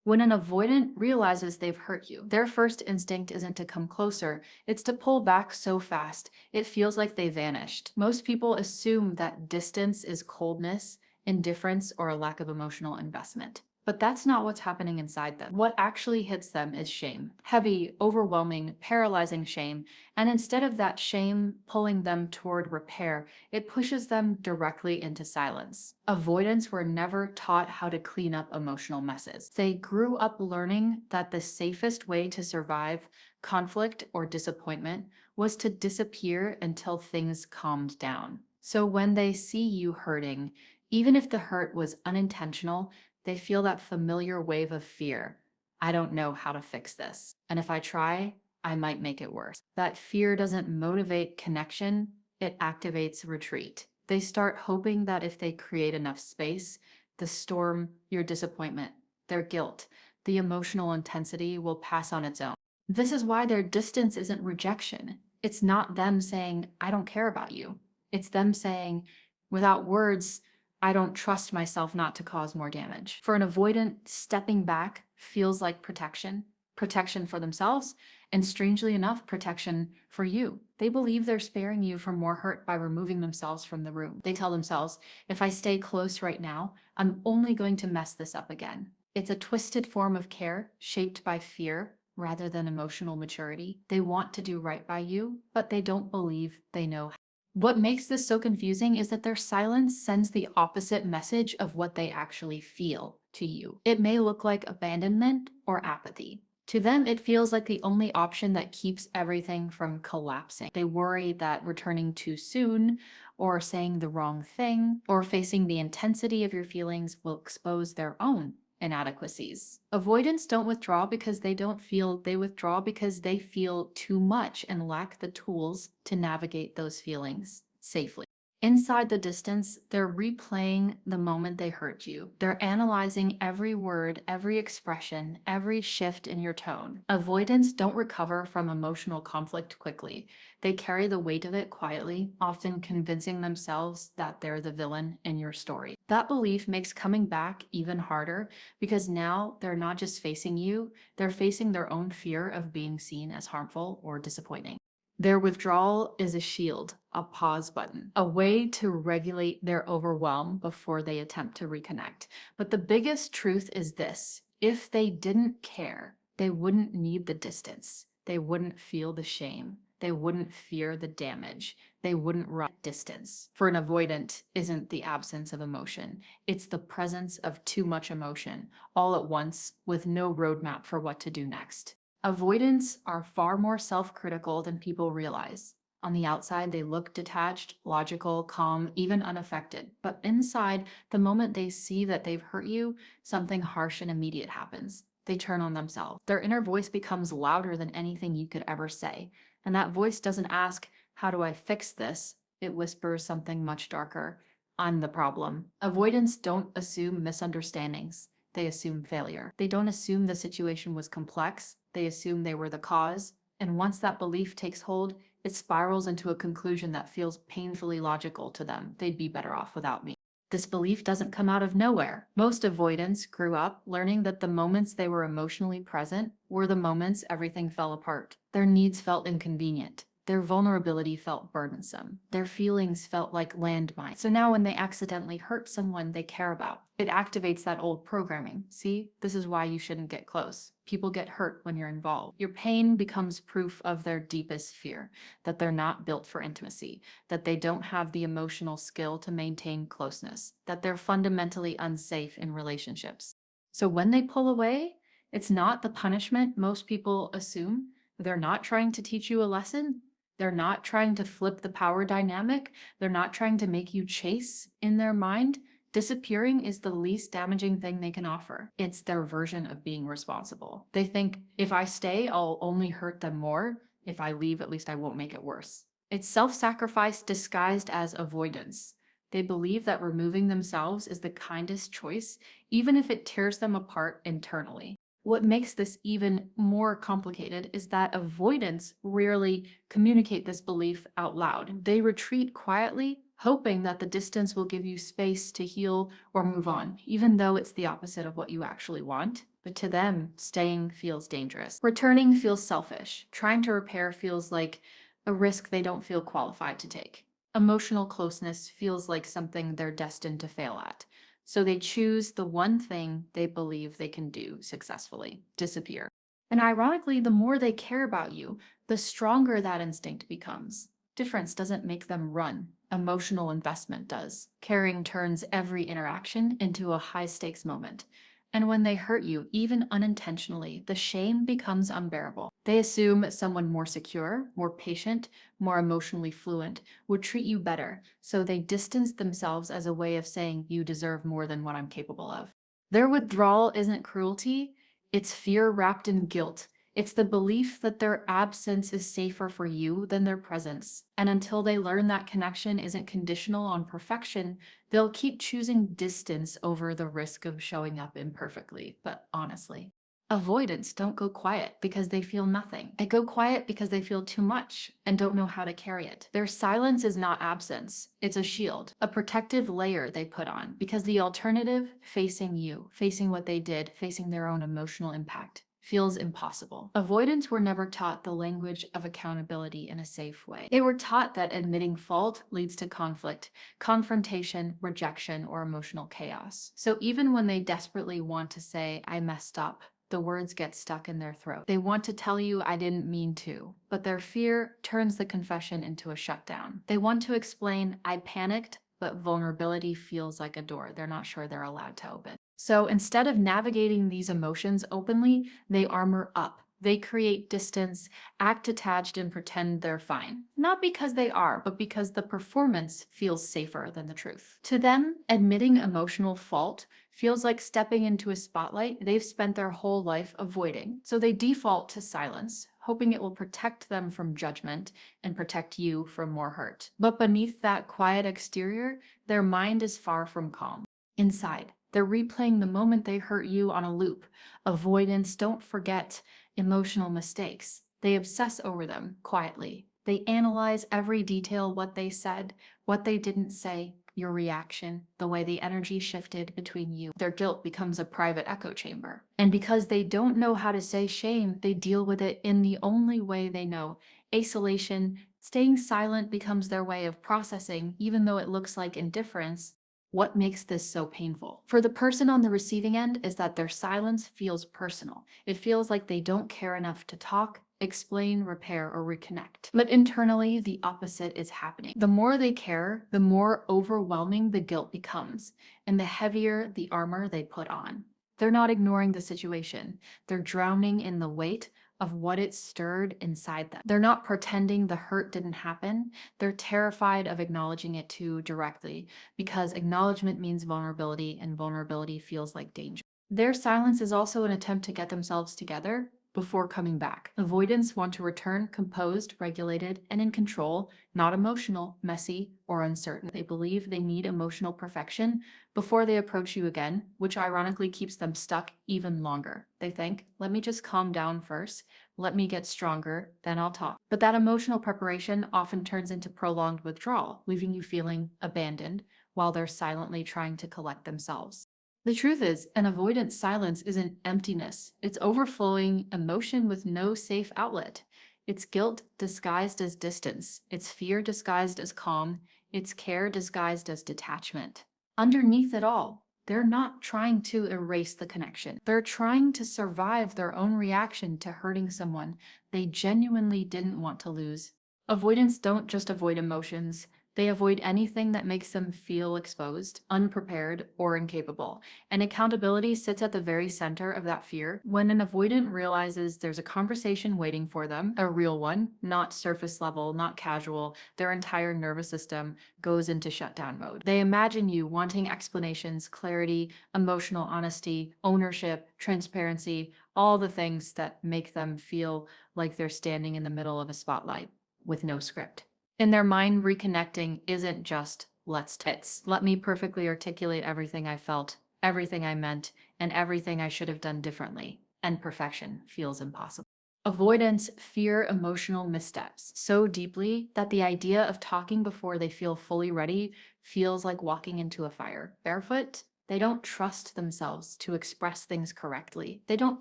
When an avoidant realizes they've hurt you, their first instinct isn't to come closer, it's to pull back so fast it feels like they vanished. Most people assume that distance is coldness, indifference, or a lack of emotional investment. But that's not what's happening inside them. What actually hits them is shame. Heavy, overwhelming, paralyzing shame. And instead of that shame pulling them toward repair, it pushes them directly into silence. Avoidants were never taught how to clean up emotional messes. They grew up learning that the safest way to survive conflict or disappointment was to disappear until things calmed down. So when they see you hurting, even if the hurt was unintentional, they feel that familiar wave of fear. I don't know how to fix this. And if I try, I might make it worse. That fear doesn't motivate connection, it activates retreat. They start hoping that if they create enough space, the storm, your disappointment, their guilt, the emotional intensity will pass on its own. This is why their distance isn't rejection. It's not them saying, I don't care about you. It's them saying, without words, I don't trust myself not to cause more damage. For an avoidant, stepping back feels like protection, protection for themselves, and strangely enough, protection for you. They believe they're sparing you from more hurt by removing themselves from the room. They tell themselves, if I stay close right now, I'm only going to mess this up again. It's a twisted form of care shaped by fear rather than emotional maturity. They want to do right by you, but they don't believe they know how. What makes this so confusing is that their silence sends the opposite message of what they actually feel to you. It may look like abandonment or apathy. To them, it feels like the only option that keeps everything from collapsing. They worry that returning too soon, or saying the wrong thing, or facing the intensity of your feelings will expose their own inadequacies. Avoidants don't withdraw because they don't feel, they withdraw because they feel too much and lack the tools to navigate those feelings safely. Inside the distance, they're replaying the moment they hurt you. They're analyzing every word, every expression, every shift in your tone. Avoidants don't recover from emotional conflict quickly. They carry the weight of it quietly, often convincing themselves that they're the villain in your story. That belief makes coming back even harder because now they're not just facing you, they're facing their own fear of being seen as harmful or disappointing. Their withdrawal is a shield, a pause button, a way to regulate their overwhelm before they attempt to reconnect. But the biggest truth is this: if they didn't care, they wouldn't need the distance. They wouldn't feel the shame. They wouldn't fear the damage. They wouldn't run distance. For an avoidant isn't the absence of emotion. It's the presence of too much emotion, all at once, with no roadmap for what to do next. Avoidants are far more self-critical than people realize. On the outside, they look detached, logical, calm, even unaffected. But inside, the moment they see that they've hurt you, something harsh and immediate happens. They turn on themselves. Their inner voice becomes louder than anything you could ever say. And that voice doesn't ask, how do I fix this? It whispers something much darker. I'm the problem. Avoidants don't assume misunderstandings. They assume failure. They don't assume the situation was complex. They assume they were the cause. And once that belief takes hold, it spirals into a conclusion that feels painfully logical to them. They'd be better off without me. This belief doesn't come out of nowhere. Most avoidants grew up learning that the moments they were emotionally present were the moments everything fell apart. Their needs felt inconvenient. Their vulnerability felt burdensome. Their feelings felt like landmines. So now when they accidentally hurt someone they care about, it activates that old programming. See, this is why you shouldn't get close. People get hurt when you're involved. Your pain becomes proof of their deepest fear, that they're not built for intimacy, that they don't have the emotional skill to maintain closeness, that they're fundamentally unsafe in relationships. So when they pull away, it's not the punishment most people assume. They're not trying to teach you a lesson. They're not trying to flip the power dynamic. They're not trying to make you chase. In their mind, disappearing is the least damaging thing they can offer. It's their version of being responsible. They think, if I stay, I'll only hurt them more. If I leave, at least I won't make it worse. It's self-sacrifice disguised as avoidance. They believe that removing themselves is the kindest choice, even if it tears them apart internally. What makes this even more complicated is that avoidants rarely communicate this belief out loud. They retreat quietly, hoping that the distance will give you space to heal or move on, even though it's the opposite of what you actually want. But to them, staying feels dangerous. Returning feels selfish. Trying to repair feels like a risk they don't feel qualified to take. Emotional closeness feels like something they're destined to fail at. So they choose the one thing they believe they can do successfully: disappear. And ironically, the more they care about you, the stronger that instinct becomes. Difference doesn't make them run. Emotional investment does. Caring turns every interaction into a high stakes moment. And when they hurt you, even unintentionally, the shame becomes unbearable. They assume someone more secure, more patient, more emotionally fluent would treat you better, so they distance themselves as a way of saying you deserve more than what I'm capable of. Their withdrawal isn't cruelty, it's fear wrapped in guilt. It's the belief that their absence is safer for you than their presence. And until they learn that connection isn't conditional on perfection, they'll keep choosing distance over the risk of showing up imperfectly. But honestly, avoidants don't go quiet because they feel nothing. They go quiet because they feel too much and don't know how to carry it. Their silence is not absence, it's a shield, a protective layer they put on, because the alternative, facing you, facing what they did, facing their own emotional impact, feels impossible. Avoidants were never taught the language of accountability in a safe way. They were taught that admitting fault leads to conflict, confrontation, rejection, or emotional chaos. So even when they desperately want to say, I messed up, the words get stuck in their throat. They want to tell you, I didn't mean to, but their fear turns the confession into a shutdown. They want to explain, I panicked, but vulnerability feels like a door they're not sure they're allowed to open. So instead of navigating these emotions openly, they armor up. They create distance, act attached, and pretend they're fine. Not because they are, but because the performance feels safer than the truth. To them, admitting emotional fault feels like stepping into a spotlight they've spent their whole life avoiding. So they default to silence, hoping it will protect them from judgment and protect you from more hurt. But beneath that quiet exterior, their mind is far from calm. Inside, they're replaying the moment they hurt you on a loop. Avoidants don't forget emotional mistakes. They obsess over them quietly. They analyze every detail: what they said, what they didn't say, your reaction, the way the energy shifted between you. Their guilt becomes a private echo chamber. And because they don't know how to say shame, they deal with it in the only way they know: isolation. Staying silent becomes their way of processing, even though it looks like indifference. What makes this so painful for the person on the receiving end is that their silence feels personal. It feels like they don't care enough to talk, explain, repair, or reconnect. But internally, the opposite is happening. The more they care, the more overwhelming the guilt becomes, and the heavier the armor they put on. They're not ignoring the situation. They're drowning in the weight of what it stirred inside them. They're not pretending the hurt didn't happen. They're terrified of acknowledging it too directly, because acknowledgement means vulnerability, and vulnerability feels like danger. Their silence is also an attempt to get themselves together before coming back. Avoidants want to return composed, regulated, and in control, not emotional, messy, or uncertain. They believe they need emotional perfection before they approach you again, which ironically keeps them stuck even longer. They think, let me just calm down first, let me get stronger, then I'll talk. But that emotional preparation often turns into prolonged withdrawal, leaving you feeling abandoned while they're silently trying to collect themselves. The truth is, an avoidant silence isn't emptiness. It's overflowing emotion with no safe outlet. It's guilt disguised as distance. It's fear disguised as calm. It's care disguised as detachment. Underneath it all, they're not trying to erase the connection. They're trying to survive their own reaction to hurting someone they genuinely didn't want to lose. Avoidants don't just avoid emotions. They avoid anything that makes them feel exposed, unprepared, or incapable. And accountability sits at the very center of that fear. When an avoidant realizes there's a conversation waiting for them, a real one, not surface level, not casual, their entire nervous system goes into shutdown mode. They imagine you wanting explanations, clarity, emotional honesty, ownership, transparency, all the things that make them feel like they're standing in the middle of a spotlight with no script. In their mind, reconnecting isn't just it's let me perfectly articulate everything I felt, everything I meant, and everything I should have done differently. And perfection feels impossible. Avoidants fear emotional missteps so deeply that the idea of talking before they feel fully ready feels like walking into a fire. Barefoot, they don't trust themselves to express things correctly. They don't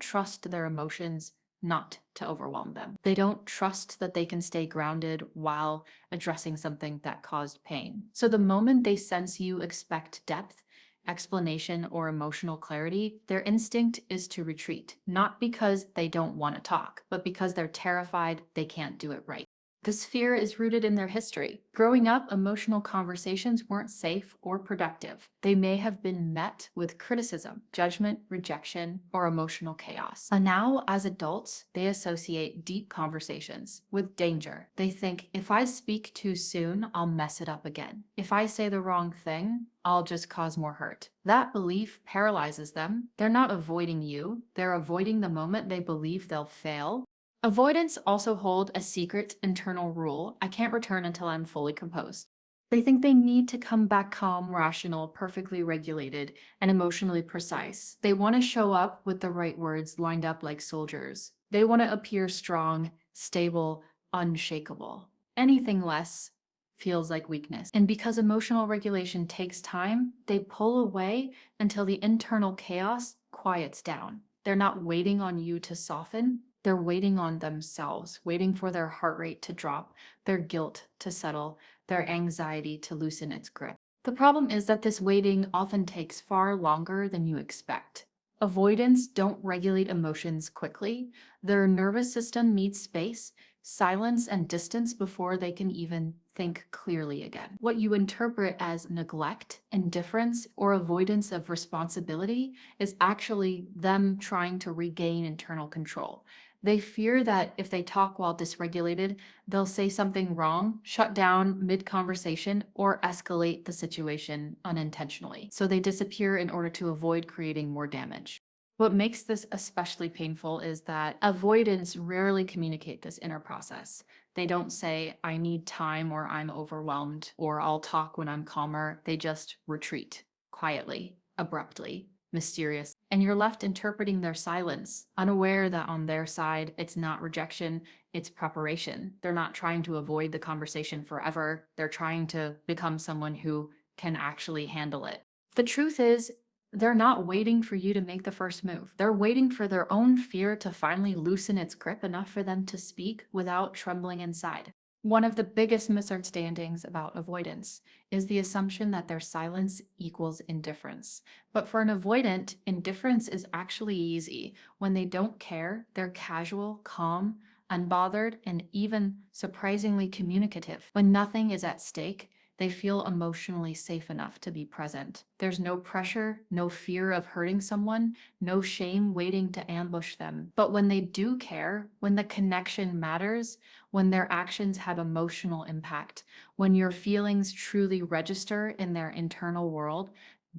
trust their emotions not to overwhelm them. They don't trust that they can stay grounded while addressing something that caused pain. So the moment they sense you expect depth, explanation, or emotional clarity, their instinct is to retreat, not because they don't want to talk, but because they're terrified they can't do it right. This fear is rooted in their history. Growing up, emotional conversations weren't safe or productive. They may have been met with criticism, judgment, rejection, or emotional chaos. And now, as adults, they associate deep conversations with danger. They think, if I speak too soon, I'll mess it up again. If I say the wrong thing, I'll just cause more hurt. That belief paralyzes them. They're not avoiding you, they're avoiding the moment they believe they'll fail. Avoidants also hold a secret internal rule: I can't return until I'm fully composed. They think they need to come back calm, rational, perfectly regulated, and emotionally precise. They want to show up with the right words lined up like soldiers. They want to appear strong, stable, unshakable. Anything less feels like weakness. And because emotional regulation takes time, they pull away until the internal chaos quiets down. They're not waiting on you to soften. They're waiting on themselves, waiting for their heart rate to drop, their guilt to settle, their anxiety to loosen its grip. The problem is that this waiting often takes far longer than you expect. Avoidants don't regulate emotions quickly. Their nervous system needs space, silence, and distance before they can even think clearly again. What you interpret as neglect, indifference, or avoidance of responsibility is actually them trying to regain internal control. They fear that if they talk while dysregulated, they'll say something wrong, shut down mid conversation, or escalate the situation unintentionally. So they disappear in order to avoid creating more damage. What makes this especially painful is that avoidants rarely communicate this inner process. They don't say, I need time, or I'm overwhelmed, or I'll talk when I'm calmer. They just retreat quietly, abruptly, mysterious. And you're left interpreting their silence, unaware that on their side, it's not rejection, it's preparation. They're not trying to avoid the conversation forever. They're trying to become someone who can actually handle it. The truth is, they're not waiting for you to make the first move. They're waiting for their own fear to finally loosen its grip enough for them to speak without trembling inside. One of the biggest misunderstandings about avoidance is the assumption that their silence equals indifference. But for an avoidant, indifference is actually easy. When they don't care, they're casual, calm, unbothered, and even surprisingly communicative. When nothing is at stake, they feel emotionally safe enough to be present. There's no pressure, no fear of hurting someone, no shame waiting to ambush them. But when they do care, when the connection matters, when their actions have emotional impact, when your feelings truly register in their internal world,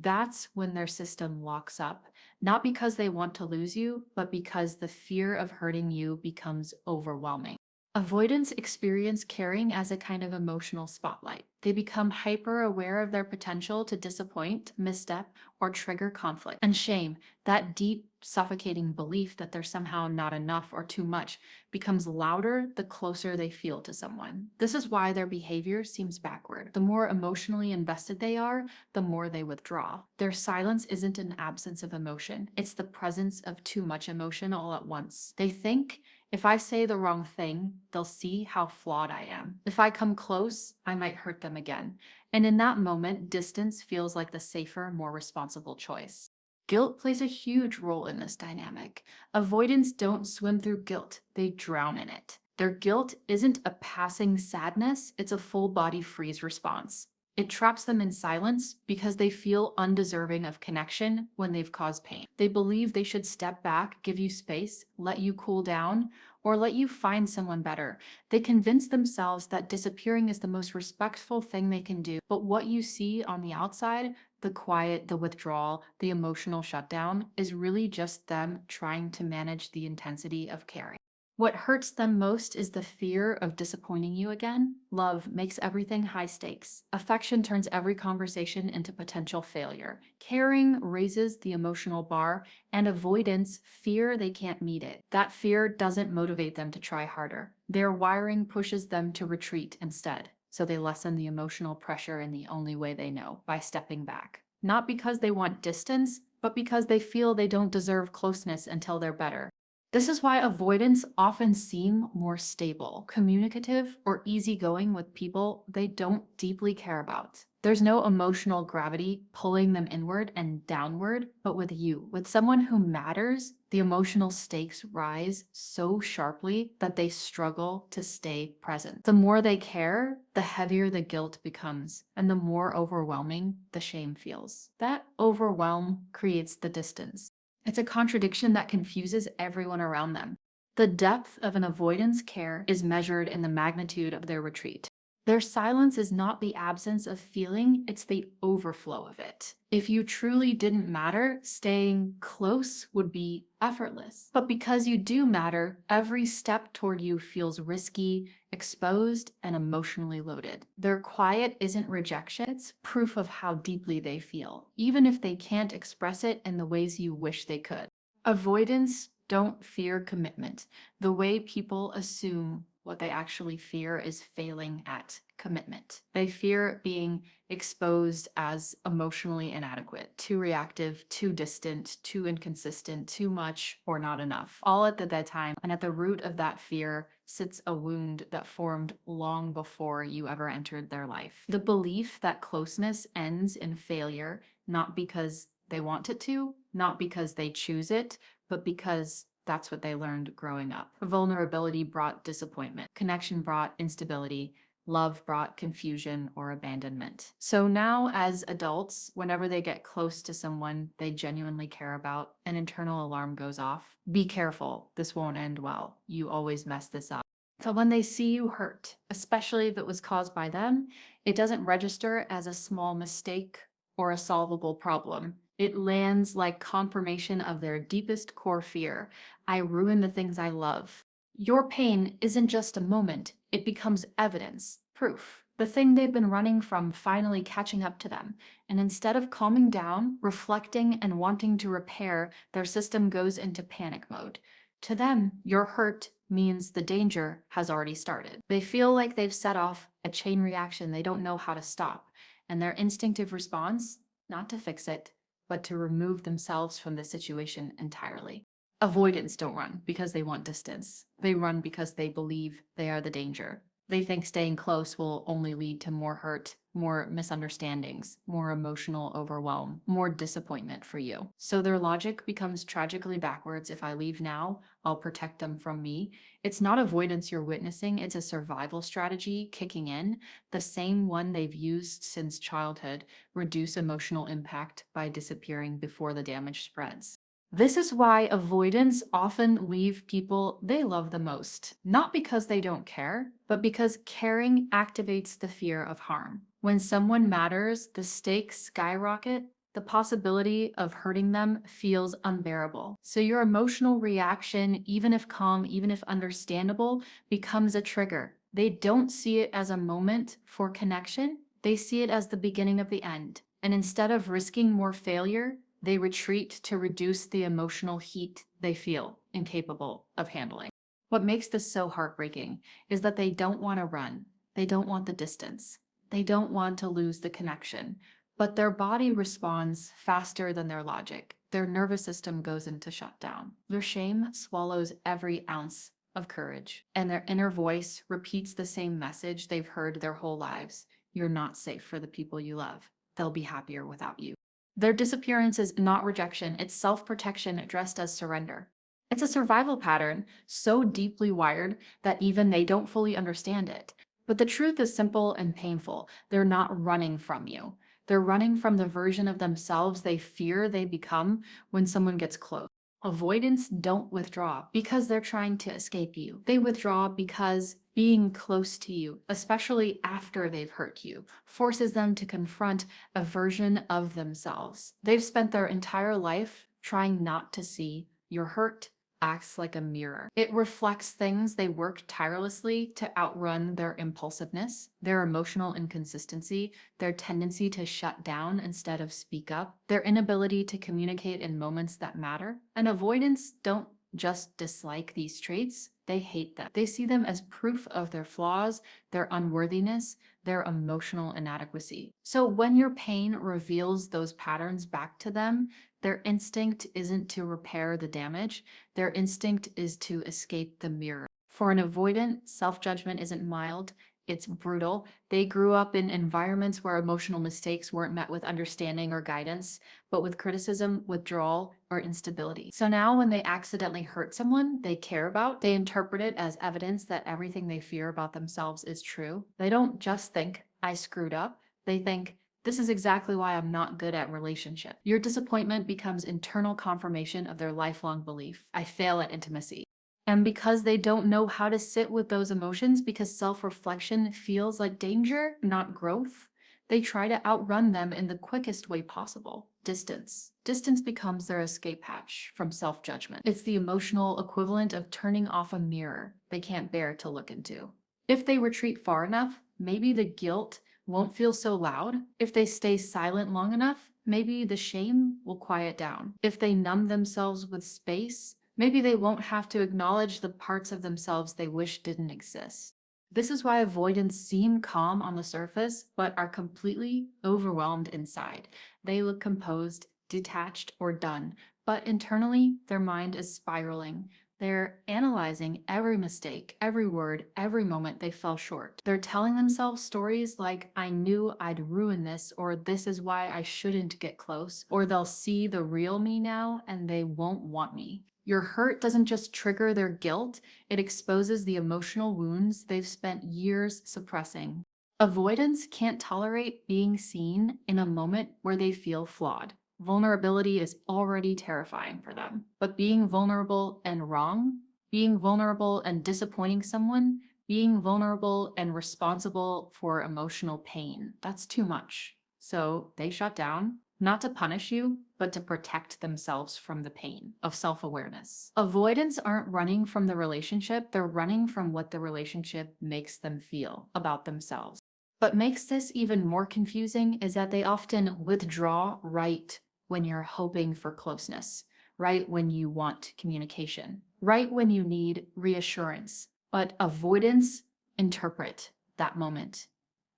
that's when their system locks up. Not because they want to lose you, but because the fear of hurting you becomes overwhelming. Avoidants experience caring as a kind of emotional spotlight. They become hyper aware of their potential to disappoint, misstep, or trigger conflict. And shame, that deep, suffocating belief that they're somehow not enough or too much, becomes louder the closer they feel to someone. This is why their behavior seems backward. The more emotionally invested they are, the more they withdraw. Their silence isn't an absence of emotion, it's the presence of too much emotion all at once. They think, if I say the wrong thing, they'll see how flawed I am. If I come close, I might hurt them again. And in that moment, distance feels like the safer, more responsible choice. Guilt plays a huge role in this dynamic. Avoidants don't swim through guilt, they drown in it. Their guilt isn't a passing sadness, it's a full body freeze response. It traps them in silence because they feel undeserving of connection when they've caused pain. They believe they should step back, give you space, let you cool down, or let you find someone better. They convince themselves that disappearing is the most respectful thing they can do. But what you see on the outside, the quiet, the withdrawal, the emotional shutdown, is really just them trying to manage the intensity of caring. What hurts them most is the fear of disappointing you again. Love makes everything high stakes. Affection turns every conversation into potential failure. Caring raises the emotional bar, and avoidance fear they can't meet it. That fear doesn't motivate them to try harder. Their wiring pushes them to retreat instead. So they lessen the emotional pressure in the only way they know, by stepping back. Not because they want distance, but because they feel they don't deserve closeness until they're better. This is why avoidants often seem more stable, communicative, or easygoing with people they don't deeply care about. There's no emotional gravity pulling them inward and downward, but with you, with someone who matters, the emotional stakes rise so sharply that they struggle to stay present. The more they care, the heavier the guilt becomes, and the more overwhelming the shame feels. That overwhelm creates the distance. It's a contradiction that confuses everyone around them. The depth of an avoidance care is measured in the magnitude of their retreat. Their silence is not the absence of feeling, it's the overflow of it. If you truly didn't matter, staying close would be effortless. But because you do matter, every step toward you feels risky, exposed, and emotionally loaded. Their quiet isn't rejection, it's proof of how deeply they feel, even if they can't express it in the ways you wish they could. Avoidance don't fear commitment. The way people assume what they actually fear is failing at commitment. They fear being exposed as emotionally inadequate, too reactive, too distant, too inconsistent, too much, or not enough. All at the dead time, and at the root of that fear sits a wound that formed long before you ever entered their life. The belief that closeness ends in failure, not because they want it to, not because they choose it, but because that's what they learned growing up. Vulnerability brought disappointment. Connection brought instability. Love brought confusion or abandonment. So now, as adults, whenever they get close to someone they genuinely care about, an internal alarm goes off. Be careful, this won't end well. You always mess this up. So when they see you hurt, especially if it was caused by them, it doesn't register as a small mistake or a solvable problem. It lands like confirmation of their deepest core fear. I ruin the things I love. Your pain isn't just a moment, it becomes evidence, proof. The thing they've been running from finally catching up to them. And instead of calming down, reflecting, and wanting to repair, their system goes into panic mode. To them, your hurt means the danger has already started. They feel like they've set off a chain reaction they don't know how to stop. And their instinctive response, not to fix it, but to remove themselves from the situation entirely. Avoidants don't run because they want distance. They run because they believe they are the danger. They think staying close will only lead to more hurt, more misunderstandings, more emotional overwhelm, more disappointment for you. So their logic becomes tragically backwards. If I leave now, I'll protect them from me. It's not avoidance you're witnessing, it's a survival strategy kicking in, the same one they've used since childhood. Reduce emotional impact by disappearing before the damage spreads. This is why avoidants often leave people they love the most, not because they don't care, but because caring activates the fear of harm. When someone matters, the stakes skyrocket. The possibility of hurting them feels unbearable. So your emotional reaction, even if calm, even if understandable, becomes a trigger. They don't see it as a moment for connection. They see it as the beginning of the end. And instead of risking more failure, they retreat to reduce the emotional heat they feel incapable of handling. What makes this so heartbreaking is that they don't want to run. They don't want the distance. They don't want to lose the connection. But their body responds faster than their logic. Their nervous system goes into shutdown. Their shame swallows every ounce of courage, and their inner voice repeats the same message they've heard their whole lives. You're not safe for the people you love. They'll be happier without you. Their disappearance is not rejection, it's self-protection dressed as surrender. It's a survival pattern so deeply wired that even they don't fully understand it. But the truth is simple and painful. They're not running from you. They're running from the version of themselves they fear they become when someone gets close. Avoidants don't withdraw because they're trying to escape you. They withdraw because being close to you, especially after they've hurt you, forces them to confront a version of themselves they've spent their entire life trying not to see. You're hurt, acts like a mirror. It reflects things they worked tirelessly to outrun: their impulsiveness, their emotional inconsistency, their tendency to shut down instead of speak up, their inability to communicate in moments that matter. And avoidants don't just dislike these traits, they hate them. They see them as proof of their flaws, their unworthiness, their emotional inadequacy. So when your pain reveals those patterns back to them, their instinct isn't to repair the damage, their instinct is to escape the mirror. For an avoidant, self-judgment isn't mild, it's brutal. They grew up in environments where emotional mistakes weren't met with understanding or guidance, but with criticism, withdrawal, or instability. So now when they accidentally hurt someone they care about, they interpret it as evidence that everything they fear about themselves is true. They don't just think, I screwed up. They think, this is exactly why I'm not good at relationship. Your disappointment becomes internal confirmation of their lifelong belief. I fail at intimacy. And because they don't know how to sit with those emotions, because self-reflection feels like danger, not growth, they try to outrun them in the quickest way possible: distance. Distance becomes their escape hatch from self-judgment. It's the emotional equivalent of turning off a mirror they can't bear to look into. If they retreat far enough, maybe the guilt won't feel so loud. If they stay silent long enough, maybe the shame will quiet down. If they numb themselves with space, maybe they won't have to acknowledge the parts of themselves they wish didn't exist. This is why avoidants seem calm on the surface, but are completely overwhelmed inside. They look composed, detached, or done, but internally, their mind is spiraling. They're analyzing every mistake, every word, every moment they fell short. They're telling themselves stories like, I knew I'd ruin this, or this is why I shouldn't get close, or they'll see the real me now and they won't want me. Your hurt doesn't just trigger their guilt, it exposes the emotional wounds they've spent years suppressing. Avoidants can't tolerate being seen in a moment where they feel flawed. Vulnerability is already terrifying for them. But being vulnerable and wrong, being vulnerable and disappointing someone, being vulnerable and responsible for emotional pain, that's too much. So they shut down, not to punish you, but to protect themselves from the pain of self-awareness. Avoidants aren't running from the relationship, they're running from what the relationship makes them feel about themselves. What makes this even more confusing is that they often withdraw right when you're hoping for closeness, right when you want communication, right when you need reassurance. But avoidants interpret that moment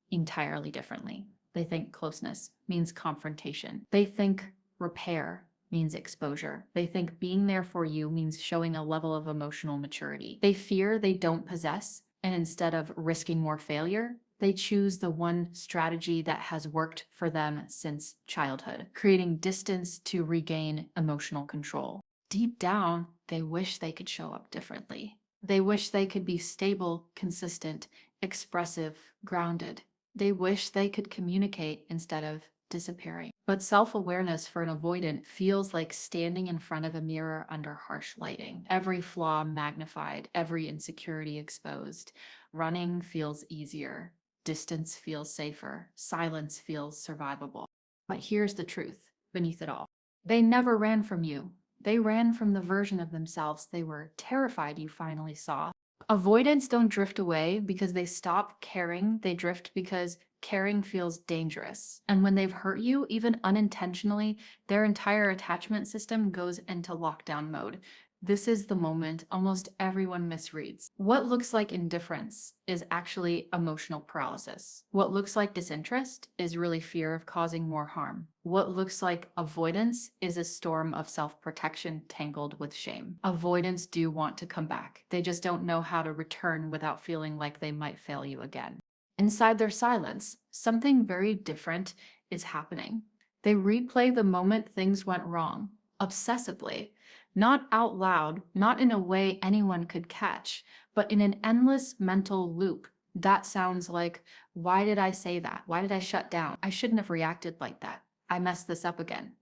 entirely differently. They think closeness means confrontation. They think repair means exposure. They think being there for you means showing a level of emotional maturity. They fear they don't possess, and instead of risking more failure, they choose the one strategy that has worked for them since childhood, creating distance to regain emotional control. Deep down, they wish they could show up differently. They wish they could be stable, consistent, expressive, grounded. They wish they could communicate instead of disappearing. But self-awareness for an avoidant feels like standing in front of a mirror under harsh lighting. Every flaw magnified, every insecurity exposed. Running feels easier. Distance feels safer. Silence feels survivable. But here's the truth beneath it all. They never ran from you. They ran from the version of themselves they were terrified you finally saw. Avoidants don't drift away because they stop caring. They drift because caring feels dangerous. And when they've hurt you, even unintentionally, their entire attachment system goes into lockdown mode. This is the moment almost everyone misreads. What looks like indifference is actually emotional paralysis. What looks like disinterest is really fear of causing more harm. What looks like avoidance is a storm of self-protection tangled with shame. Avoidants do want to come back. They just don't know how to return without feeling like they might fail you again. Inside their silence, something very different is happening. They replay the moment things went wrong, obsessively. Not out loud, not in a way anyone could catch, but in an endless mental loop. That sounds like, why did I say that? Why did I shut down? I shouldn't have reacted like that. I messed this up again.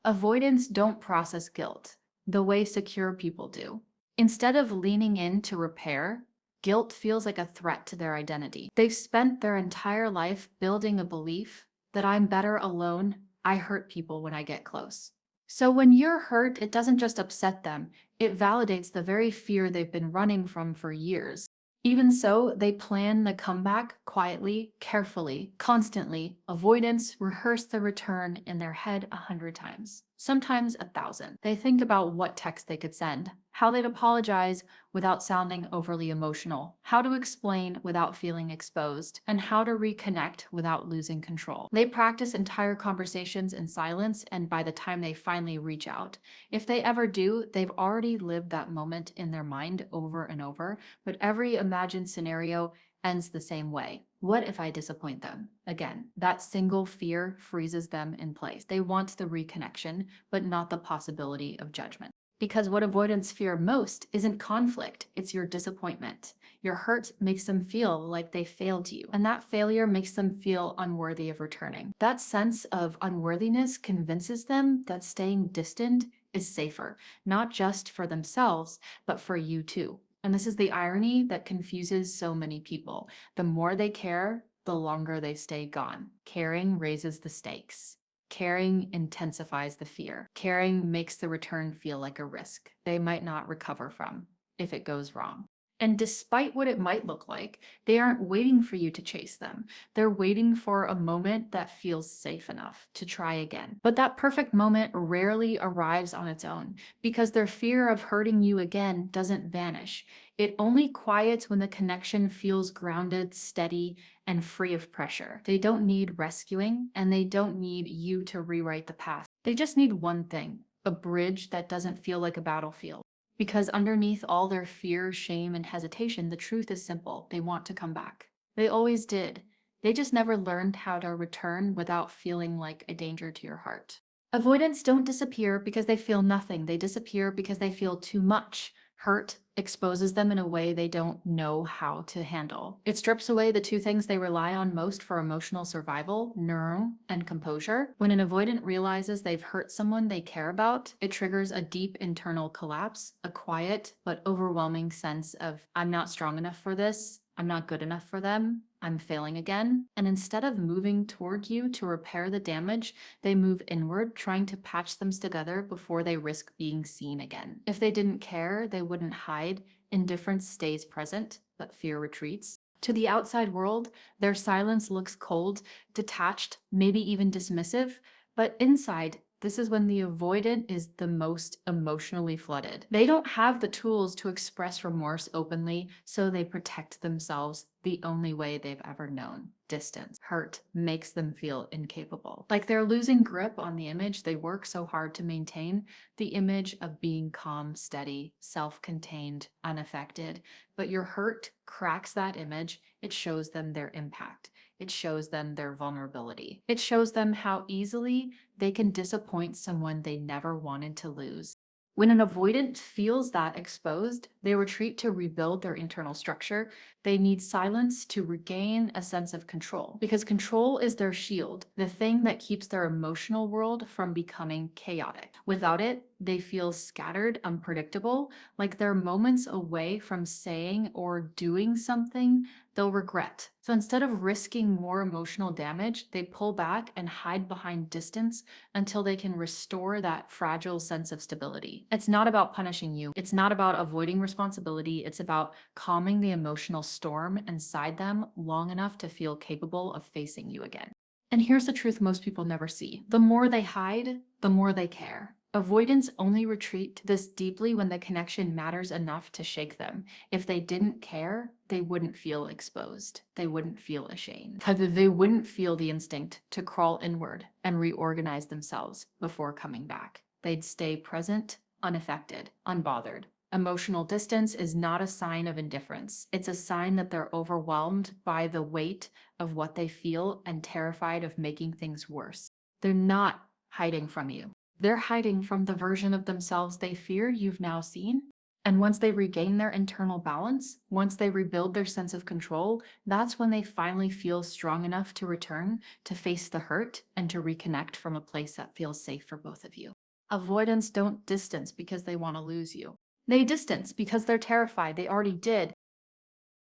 Avoidants don't process guilt the way secure people do. Instead of leaning in to repair, guilt feels like a threat to their identity. They've spent their entire life building a belief that I'm better alone, I hurt people when I get close. So when you're hurt, it doesn't just upset them, it validates the very fear they've been running from for years. Even so, they plan the comeback quietly, carefully, constantly. Avoidance rehearse the return in their head 100 times, sometimes 1,000. They think about what text they could send, how they'd apologize without sounding overly emotional, how to explain without feeling exposed, and how to reconnect without losing control. They practice entire conversations in silence, and by the time they finally reach out, if they ever do, they've already lived that moment in their mind over and over, but every imagined scenario ends the same way. What if I disappoint them? Again, that single fear freezes them in place. They want the reconnection, but not the possibility of judgment. Because what avoidants fear most isn't conflict, it's your disappointment. Your hurt makes them feel like they failed you, and that failure makes them feel unworthy of returning. That sense of unworthiness convinces them that staying distant is safer, not just for themselves, but for you too. And this is the irony that confuses so many people. The more they care, the longer they stay gone. Caring raises the stakes. Caring intensifies the fear. Caring makes the return feel like a risk they might not recover from if it goes wrong. And despite what it might look like, they aren't waiting for you to chase them. They're waiting for a moment that feels safe enough to try again. But that perfect moment rarely arrives on its own because their fear of hurting you again doesn't vanish. It only quiets when the connection feels grounded, steady, and free of pressure. They don't need rescuing, and they don't need you to rewrite the past. They just need one thing: a bridge that doesn't feel like a battlefield. Because underneath all their fear, shame, and hesitation, the truth is simple: they want to come back. They always did. They just never learned how to return without feeling like a danger to your heart. Avoidants don't disappear because they feel nothing. They disappear because they feel too much. Hurt exposes them in a way they don't know how to handle. It strips away the two things they rely on most for emotional survival: neuro and composure. When an avoidant realizes they've hurt someone they care about, it triggers a deep internal collapse, a quiet but overwhelming sense of, I'm not strong enough for this, I'm not good enough for them, I'm failing again. And instead of moving toward you to repair the damage, they move inward, trying to patch them together before they risk being seen again. If they didn't care, they wouldn't hide. Indifference stays present, but fear retreats. To the outside world, their silence looks cold, detached, maybe even dismissive, but inside, this is when the avoidant is the most emotionally flooded. They don't have the tools to express remorse openly, so they protect themselves the only way they've ever known: distance. Hurt makes them feel incapable. Like they're losing grip on the image they work so hard to maintain, the image of being calm, steady, self-contained, unaffected. But your hurt cracks that image. It shows them their impact. It shows them their vulnerability. It shows them how easily they can disappoint someone they never wanted to lose. When an avoidant feels that exposed, they retreat to rebuild their internal structure. They need silence to regain a sense of control, because control is their shield, the thing that keeps their emotional world from becoming chaotic. Without it, they feel scattered, unpredictable, like they're moments away from saying or doing something they'll regret. So instead of risking more emotional damage, they pull back and hide behind distance until they can restore that fragile sense of stability. It's not about punishing you. It's not about avoiding responsibility. It's about calming the emotional storm inside them long enough to feel capable of facing you again. And here's the truth most people never see: the more they hide, the more they care. Avoidants only retreat this deeply when the connection matters enough to shake them. If they didn't care, they wouldn't feel exposed. They wouldn't feel ashamed. They wouldn't feel the instinct to crawl inward and reorganize themselves before coming back. They'd stay present, unaffected, unbothered. Emotional distance is not a sign of indifference. It's a sign that they're overwhelmed by the weight of what they feel and terrified of making things worse. They're not hiding from you. They're hiding from the version of themselves they fear you've now seen. And once they regain their internal balance, once they rebuild their sense of control, that's when they finally feel strong enough to return, to face the hurt, and to reconnect from a place that feels safe for both of you. Avoidants don't distance because they want to lose you. They distance because they're terrified. They already did.